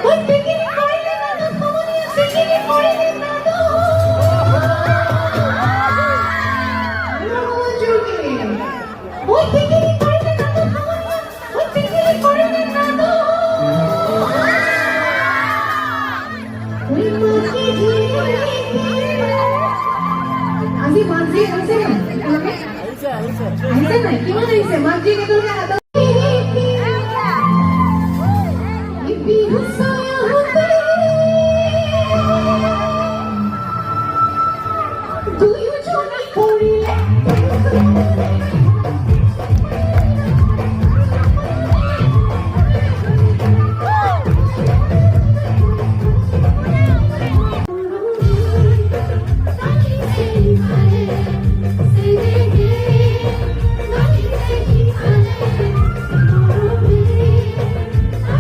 ওই পিকনিক করিলে না তো সমনিয়া পিকনিক করিলে না তো ওই পিকনিক করিলে না তো সমনিয়া ওই পিকনিক করিলে না তো ওই মাঝে আজি মাঝে আছে না আইছে না কি মানে আইছে মাঝে কে তোকে